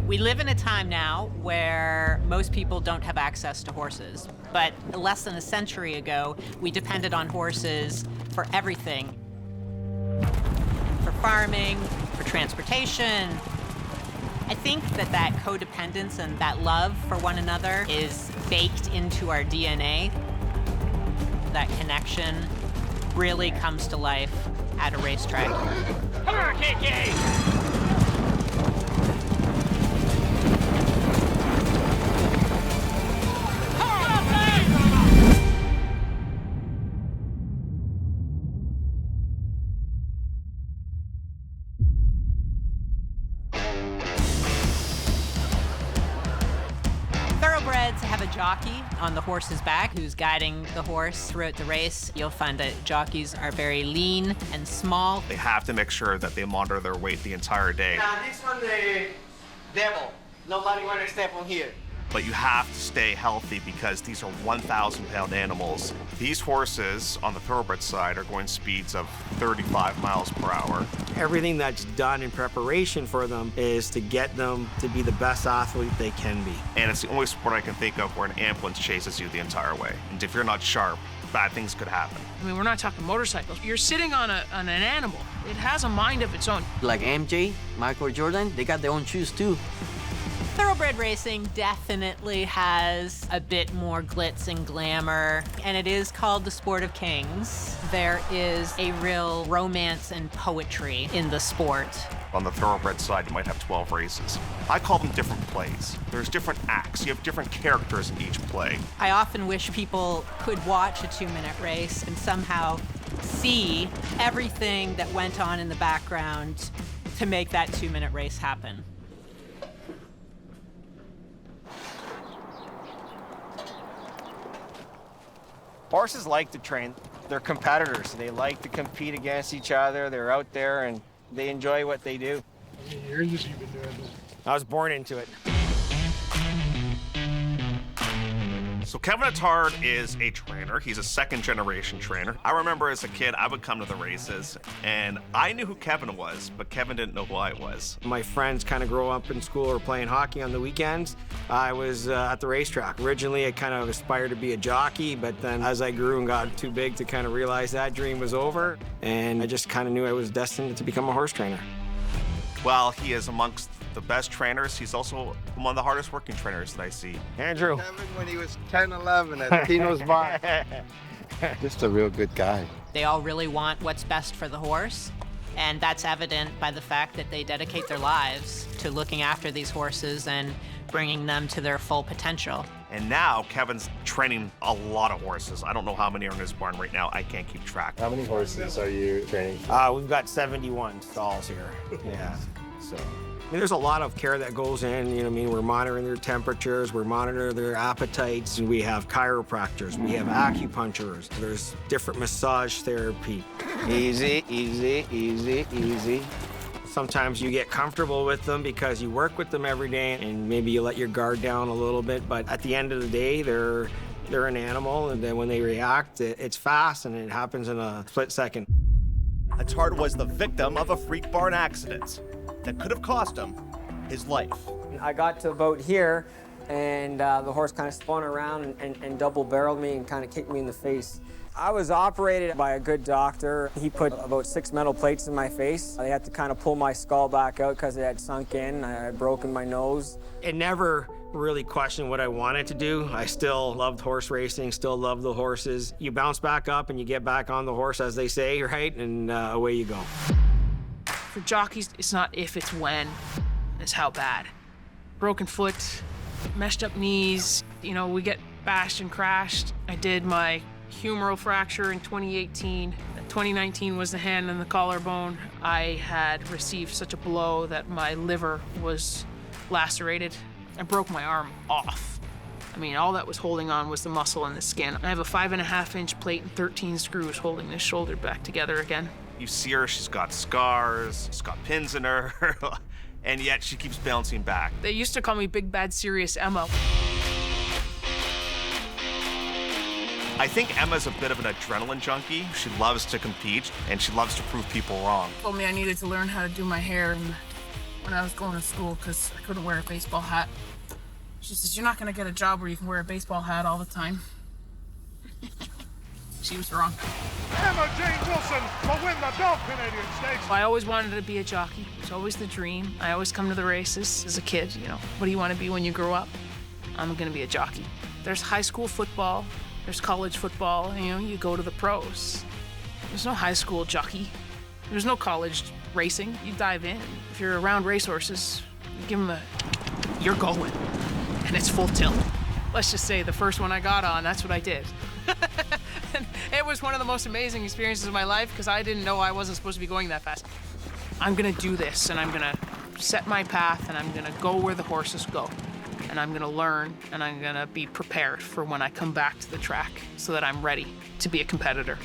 We live in a time now where most people don't have access to horses, but less than a century ago, we depended on horses for everything. For farming, for transportation. I think that codependence and that love for one another is baked into our DNA. That connection really comes to life at a racetrack. Come on, KK! Thoroughbreds have a jockey on the horse's back who's guiding the horse throughout the race. You'll find that jockeys are very lean and small. They have to make sure that they monitor their weight the entire day. Now this one, the devil. Nobody want to step on here. But you have to stay healthy because these are 1,000-pound animals. These horses on the thoroughbred side are going speeds of 35 miles per hour. Everything that's done in preparation for them is to get them to be the best athlete they can be. And it's the only sport I can think of where an ambulance chases you the entire way. And if you're not sharp, bad things could happen. I mean, we're not talking motorcycles. You're sitting on an animal. It has a mind of its own. Like MJ, Michael Jordan, they got their own shoes too. Thoroughbred racing definitely has a bit more glitz and glamour, and it is called the sport of kings. There is a real romance and poetry in the sport. On the thoroughbred side, you might have 12 races. I call them different plays. There's different acts. You have different characters in each play. I often wish people could watch a 2-minute race and somehow see everything that went on in the background to make that 2-minute race happen. Horses like to train. They're competitors. They like to compete against each other. They're out there and they enjoy what they do. How many years have you been doing this? I was born into it. So Kevin Attard is a trainer. He's a second-generation trainer. I remember as a kid, I would come to the races, and I knew who Kevin was, but Kevin didn't know who I was. My friends kind of grow up in school or playing hockey on the weekends. I was at the racetrack. Originally, I kind of aspired to be a jockey, but then as I grew and got too big to kind of realize that dream was over, and I just kind of knew I was destined to become a horse trainer. Well, he is amongst the best trainers. He's also one of the hardest working trainers that I see. Andrew. Kevin, when he was 10, 11 at Tino's Bar. Just a real good guy. They all really want what's best for the horse, and that's evident by the fact that they dedicate their lives to looking after these horses and bringing them to their full potential. And now Kevin's training a lot of horses. I don't know how many are in his barn right now. I can't keep track. How many horses are you training? We've got 71 stalls here. Yeah. So, I mean, there's a lot of care that goes in. You know what I mean? We're monitoring their temperatures. We're monitoring their appetites. We have chiropractors. We have acupuncturists. There's different massage therapy. Easy, easy, easy, easy. Sometimes you get comfortable with them because you work with them every day and maybe you let your guard down a little bit, but at the end of the day, they're an animal, and then when they react, it's fast and it happens in a split second. Attard was the victim of a freak barn accident that could have cost him his life. I got to about here, and the horse kind of spun around and double-barreled me and kind of kicked me in the face. I was operated by a good doctor. He put about 6 metal plates in my face. They had to kind of pull my skull back out because it had sunk in. I had broken my nose. It never really questioned what I wanted to do. I still loved horse racing, still loved the horses. You bounce back up and you get back on the horse, as they say, right? And away you go. For jockeys, it's not if, it's when. It's how bad. Broken foot, messed up knees. You know, we get bashed and crashed. I did my humeral fracture in 2018. 2019 was the hand and the collarbone. I had received such a blow that my liver was lacerated. I broke my arm off. I mean, all that was holding on was the muscle and the skin. I have a 5.5-inch plate and 13 screws holding this shoulder back together again. You see her, she's got scars, she's got pins in her, and yet she keeps bouncing back. They used to call me Big Bad Serious Emma. I think Emma's a bit of an adrenaline junkie. She loves to compete, and she loves to prove people wrong. Told me I needed to learn how to do my hair, and when I was going to school because I couldn't wear a baseball hat. She says, "You're not going to get a job where you can wear a baseball hat all the time." She was wrong. Emma Jane Wilson will win the Bell Canadian Stakes. I always wanted to be a jockey. It was always the dream. I always come to the races as a kid, you know. What do you want to be when you grow up? I'm going to be a jockey. There's high school football. There's college football. You know, you go to the pros. There's no high school jockey. There's no college racing. You dive in. If you're around racehorses, you give them you're going. And it's full tilt. Let's just say the first one I got on, that's what I did. And it was one of the most amazing experiences of my life because I didn't know I wasn't supposed to be going that fast. I'm gonna do this and I'm gonna set my path and I'm gonna go where the horses go. And I'm gonna learn and I'm gonna be prepared for when I come back to the track so that I'm ready to be a competitor.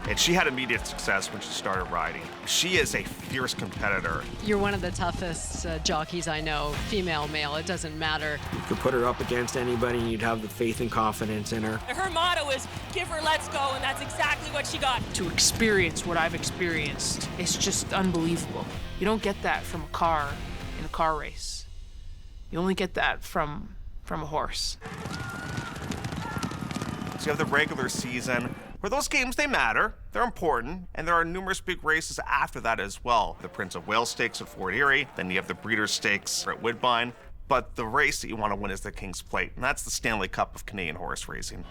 And she had immediate success when she started riding. She is a fierce competitor. You're one of the toughest jockeys I know, female, male, it doesn't matter. You could put her up against anybody and you'd have the faith and confidence in her. Her motto is, "Give her, let's go," and that's exactly what she got. To experience what I've experienced, it's just unbelievable. You don't get that from a car in a car race. You only get that from a horse. So you have the regular season, where those games, they matter, they're important, and there are numerous big races after that as well. The Prince of Wales Stakes at Fort Erie, then you have the Breeders' Stakes at Woodbine, but the race that you want to win is the King's Plate, and that's the Stanley Cup of Canadian horse racing.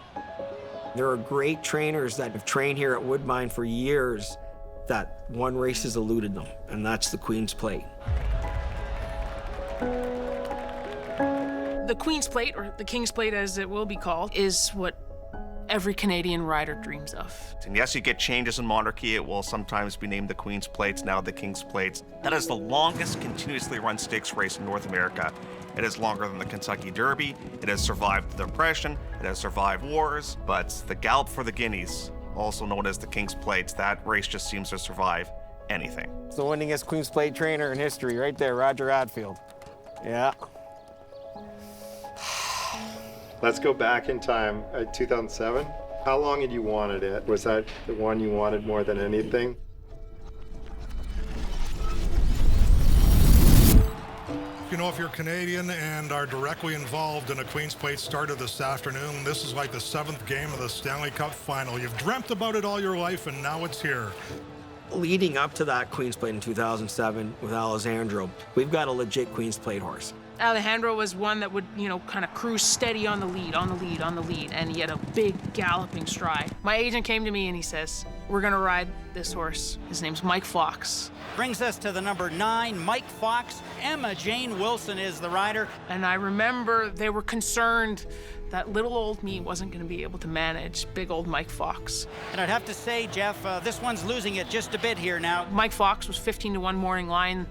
There are great trainers that have trained here at Woodbine for years that one race has eluded them, and that's the Queen's Plate. The Queen's Plate, or the King's Plate as it will be called, is what every Canadian rider dreams of. And yes, you get changes in monarchy. It will sometimes be named the Queen's Plates, now the King's Plates. That is the longest continuously run stakes race in North America. It is longer than the Kentucky Derby. It has survived the Depression. It has survived wars. But the Gallop for the Guineas, also known as the King's Plates, that race just seems to survive anything. It's the winningest Queen's Plate trainer in history, right there, Roger Adfield. Yeah. Let's go back in time, 2007. How long had you wanted it? Was that the one you wanted more than anything? You know, if you're Canadian and are directly involved in a Queen's Plate started this afternoon, this is like the 7th game of the Stanley Cup final. You've dreamt about it all your life, and now it's here. Leading up to that Queen's Plate in 2007 with Alessandro, we've got a legit Queen's Plate horse. Alejandro was one that would, you know, kind of cruise steady on the lead, and he had a big galloping stride. My agent came to me and he says, "We're gonna ride this horse. His name's Mike Fox." Brings us to the number 9, Mike Fox. Emma Jane Wilson is the rider. And I remember they were concerned that little old me wasn't gonna be able to manage big old Mike Fox. And I'd have to say, Jeff, this one's losing it just a bit here now. Mike Fox was 15-1 morning line,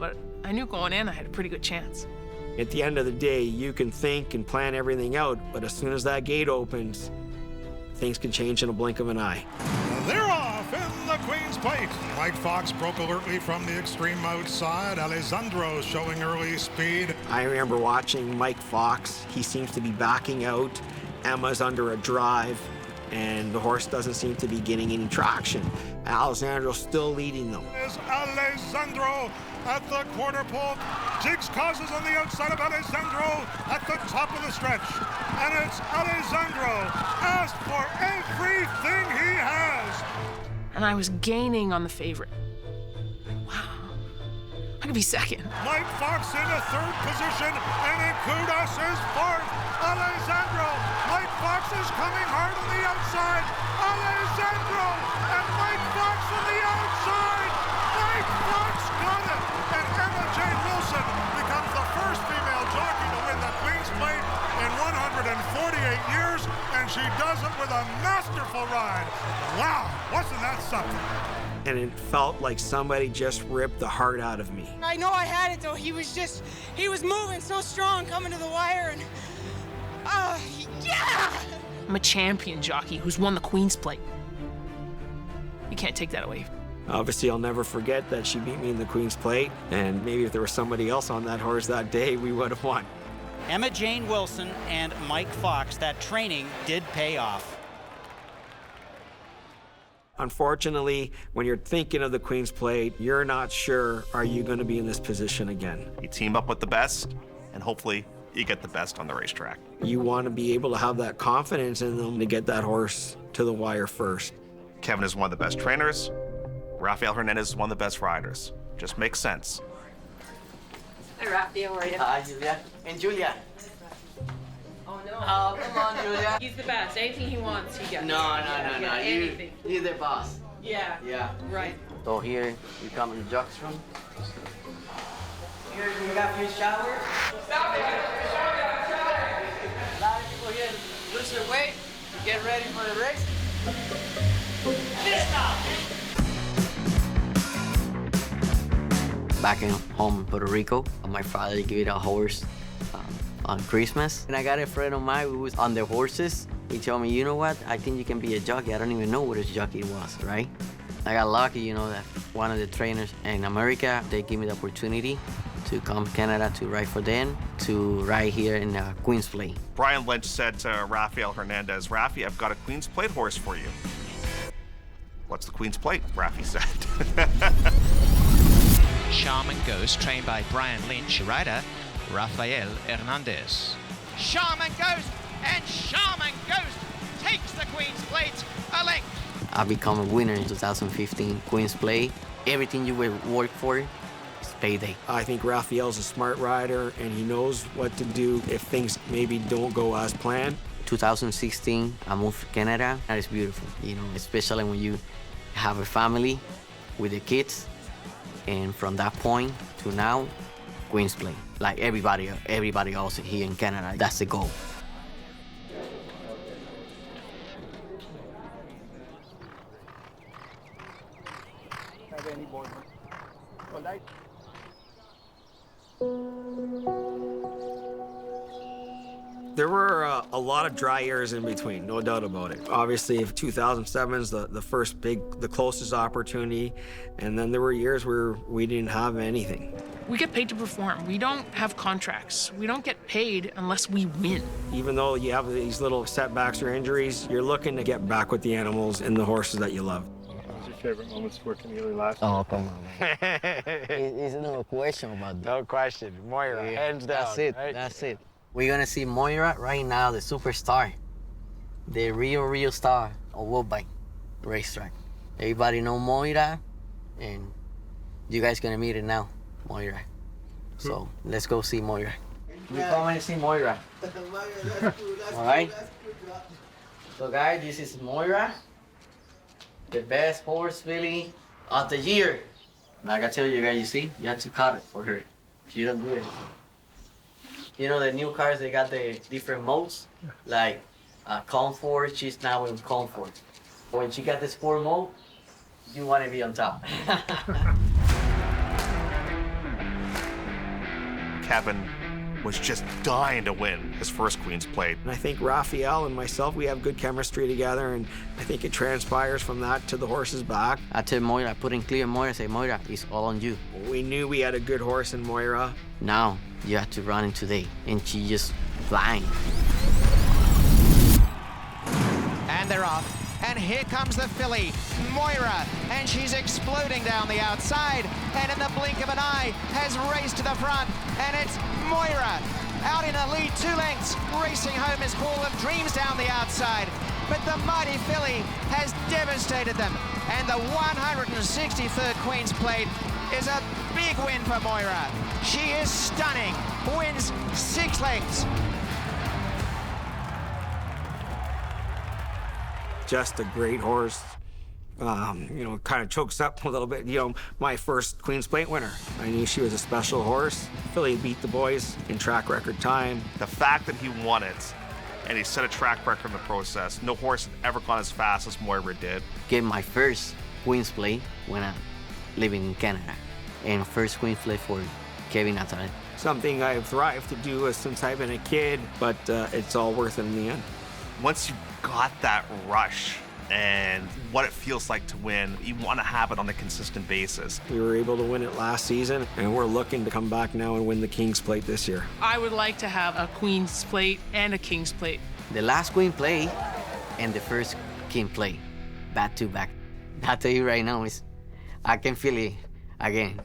but I knew going in I had a pretty good chance. At the end of the day, you can think and plan everything out, but as soon as that gate opens, things can change in a blink of an eye. They're off in the Queen's Plate. Mike Fox broke alertly from the extreme outside. Alessandro showing early speed. I remember watching Mike Fox. He seems to be backing out. Emma's under a drive, and the horse doesn't seem to be getting any traction. Alessandro's still leading them. Is Alessandro at the quarter pole. Jigs causes on the outside of Alessandro at the top of the stretch. And it's Alessandro asked for everything he has. And I was gaining on the favorite. Wow, I could be second. Mike Fox in a 3rd position, and Kudos is 4th. Alessandro, Mike Fox is coming hard on the outside. Alessandro and Mike Fox on the outside. Mike Fox got it, and Emma Jane Wilson becomes the first female jockey to win the Queen's Plate in 148 years, and she does it with a masterful ride. Wow, wasn't that something? And it felt like somebody just ripped the heart out of me. I know I had it though. He was moving so strong coming to the wire, and yeah! I'm a champion jockey who's won the Queen's Plate. You can't take that away. Obviously, I'll never forget that she beat me in the Queen's Plate, and maybe if there was somebody else on that horse that day, we would have won. Emma Jane Wilson and Mike Fox, that training did pay off. Unfortunately, when you're thinking of the Queen's Plate, you're not sure, are you going to be in this position again? You team up with the best, and hopefully you get the best on the racetrack. You want to be able to have that confidence in them to get that horse to the wire first. Kevin is one of the best trainers. Rafael Hernandez is one of the best riders. Just makes sense. Hi, Rafi. How are you? Hi, Julia. And Julia. Oh, no. Oh, come on, Julia. He's the best. Anything he wants, he gets. No. Anything. You're the boss. Yeah. Yeah. Right. So here, you come in the jockey's room. Here, you got your shower. Stop it! A lot of people here lose their weight to get ready for the race. Back in home in Puerto Rico, my father gave me a horse on Christmas. And I got a friend of mine who was on the horses. He told me, you know what, I think you can be a jockey. I don't even know what a jockey was, right? I got lucky, you know, that one of the trainers in America, they gave me the opportunity to come to Canada to ride for them, to ride here in Queen's Plate. Brian Lynch said to Rafael Hernandez, Rafi, I've got a Queen's Plate horse for you. What's the Queen's Plate? Rafi said. Charmin Ghost, trained by Brian Lynch, rider Rafael Hernandez. Charmin Ghost, and Charmin Ghost takes the Queen's Plate a length. I become a winner in 2015 Queen's Plate. Everything you will work for is payday. I think Rafael's a smart rider, and he knows what to do if things maybe don't go as planned. 2016, I moved to Canada, and it's beautiful, you know, especially when you have a family with the kids. And from that point to now, Queen's Plate. Like everybody else here in Canada, that's the goal. There were a lot of dry years in between, no doubt about it. Obviously, 2007 is the first the closest opportunity, and then there were years where we didn't have anything. We get paid to perform. We don't have contracts. We don't get paid unless we win. Even though you have these little setbacks or injuries, you're looking to get back with the animals and the horses that you love. What was your favorite moments working together last year? Oh, come on, man. There's no question about that. No question. Moira, hands down. That's it. Right? That's it. We're gonna see Moira right now, the superstar, the real star of Woodbine racetrack. Everybody know Moira, and you guys gonna meet it now, Moira. So let's go see Moira. We're coming to see Moira. All right. So guys, this is Moira, the best horse filly of the year. Like I tell you guys, you see, you have to cut it for her. She don't do it. You know the new cars, they got the different modes, like comfort, she's now in comfort. When she got the sport mode, you want to be on top. Kevin was just dying to win his first Queen's Plate. And I think Rafael and myself, we have good chemistry together, and I think it transpires from that to the horse's back. I tell Moira, I put in clear Moira, say, Moira, it's all on you. We knew we had a good horse in Moira. Now, you have to run in today, and she just flying. And they're off. And here comes the filly, Moira, and she's exploding down the outside, and in the blink of an eye has raced to the front, and it's Moira out in a lead 2 lengths, racing home his Hall of Dreams down the outside. But the mighty filly has devastated them, and the 163rd Queen's Plate is a big win for Moira. She is stunning, wins 6 lengths. Just a great horse. You know, kind of chokes up a little bit. You know, my first Queen's Plate winner. I knew she was a special horse. Filly beat the boys in track record time. The fact that he won it, and he set a track record in the process, no horse had ever gone as fast as Moira did. Get my first Queen's Plate when I'm living in Canada, and first Queen's Plate for Kevin Nathalie. Something I've thrived to do since I've been a kid, but it's all worth it in the end. Once you got that rush and what it feels like to win, you want to have it on a consistent basis. We were able to win it last season, and we're looking to come back now and win the King's Plate this year. I would like to have a Queen's Plate and a King's Plate. The last Queen Plate and the first King Plate, back to back. I tell you right now, I can feel it again.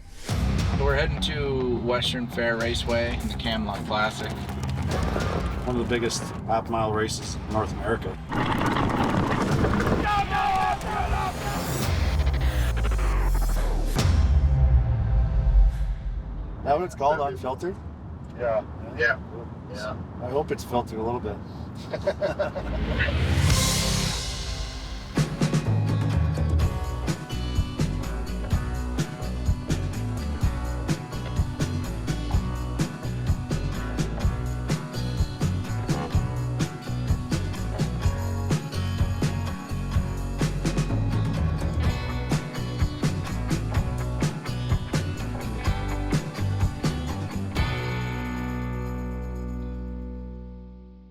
We're heading to Western Fair Raceway in the Camelot Classic. One of the biggest half-mile races in North America. That what it's called, Unfiltered? Yeah. I hope it's filtered a little bit.